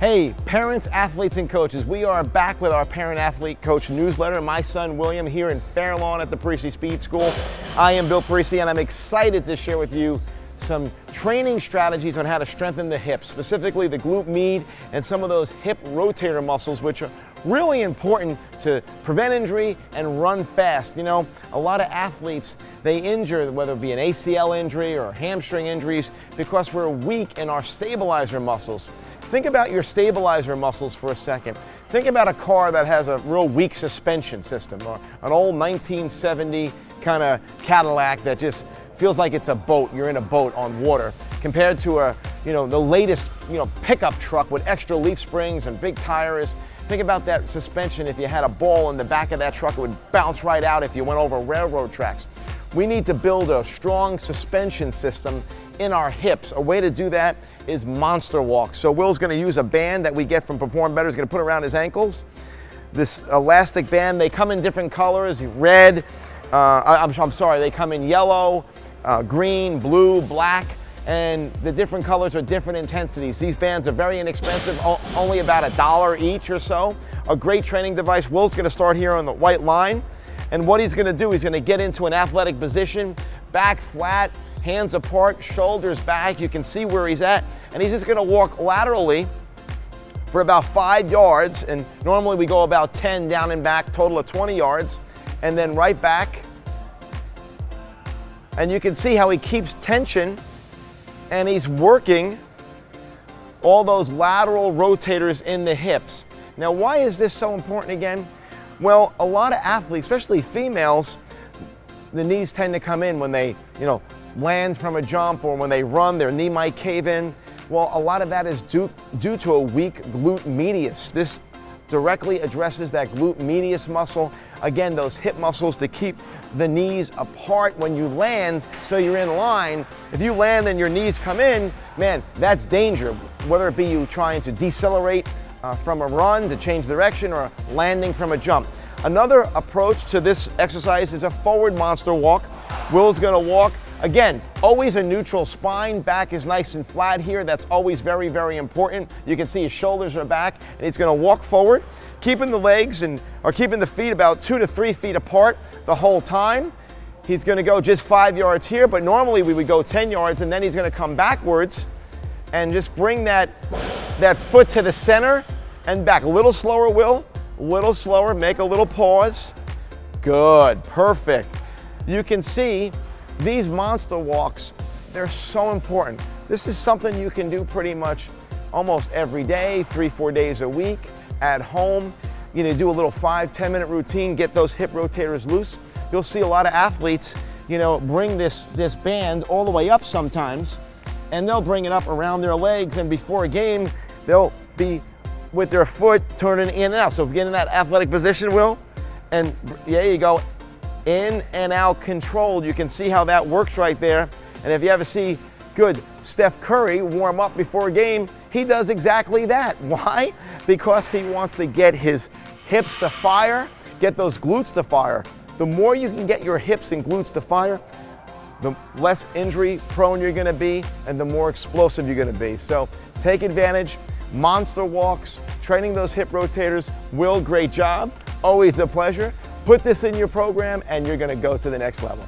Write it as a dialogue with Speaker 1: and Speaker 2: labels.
Speaker 1: Hey, parents, athletes, and coaches, we are back with our Parent Athlete Coach newsletter. My son, William, here in Fair Lawn at the Parisi Speed School. I am Bill Parisi, and I'm excited to share with you some training strategies on how to strengthen the hips, specifically the glute med and some of those hip rotator muscles, which are really important to prevent injury and run fast. You know, a lot of athletes, they injure, whether it be an ACL injury or hamstring injuries, because we're weak in our stabilizer muscles. Think about your stabilizer muscles for a second. Think about a car that has a real weak suspension system, or an old 1970 kind of Cadillac that just feels like it's a boat. You're in a boat on water, compared to the latest, pickup truck with extra leaf springs and big tires. Think about that suspension. If you had a ball in the back of that truck, it would bounce right out if you went over railroad tracks. We need to build a strong suspension system in our hips. A way to do that is monster walks. So Will's going to use a band that we get from Perform Better. He's going to put around his ankles. This elastic band, they come in different colors, red, they come in yellow, green, blue, black, and the different colors are different intensities. These bands are very inexpensive, only about $1 each or so. A great training device. Will's going to start here on the white line, and what he's going to do, he's going to get into an athletic position, back flat, hands apart, shoulders back. You can see where he's at, and he's just going to walk laterally for about 5 yards, and normally we go about 10 down and back, total of 20 yards, and then right back. And you can see how he keeps tension, and he's working all those lateral rotators in the hips. Now, why is this so important again? Well, a lot of athletes, especially females, the knees tend to come in when they, land from a jump, or when they run, their knee might cave in. Well, a lot of that is due to a weak glute medius. This directly addresses that glute medius muscle. Again, those hip muscles to keep the knees apart when you land, so you're in line. If you land and your knees come in, man, that's danger. Whether it be you trying to decelerate from a run to change direction, or landing from a jump. Another approach to this exercise is a forward monster walk. Will's gonna walk, again, always a neutral spine. Back is nice and flat here. That's always very, very important. You can see his shoulders are back, and he's gonna walk forward, keeping the legs or keeping the feet about 2 to 3 feet apart the whole time. He's gonna go just 5 yards here, but normally we would go 10 yards, and then he's gonna come backwards and just bring that foot to the center and back. A little slower, Will, a little slower, make a little pause. Good, perfect. You can see these monster walks, they're so important. This is something you can do pretty much almost every day, 3-4 days a week at home. Do a little 5-10 minute routine, get those hip rotators loose. You'll see a lot of athletes, bring this band all the way up sometimes, and they'll bring it up around their legs, and before a game, they'll be with their foot turning in and out. So get in that athletic position, Will, and there you go, in and out controlled. You can see how that works right there. And if you ever see good Steph Curry warm up before a game, he does exactly that. Why? Because he wants to get his hips to fire, get those glutes to fire. The more you can get your hips and glutes to fire, the less injury prone you're gonna be, and the more explosive you're gonna be. So take advantage, monster walks, training those hip rotators. Will, great job, always a pleasure. Put this in your program, and you're gonna go to the next level.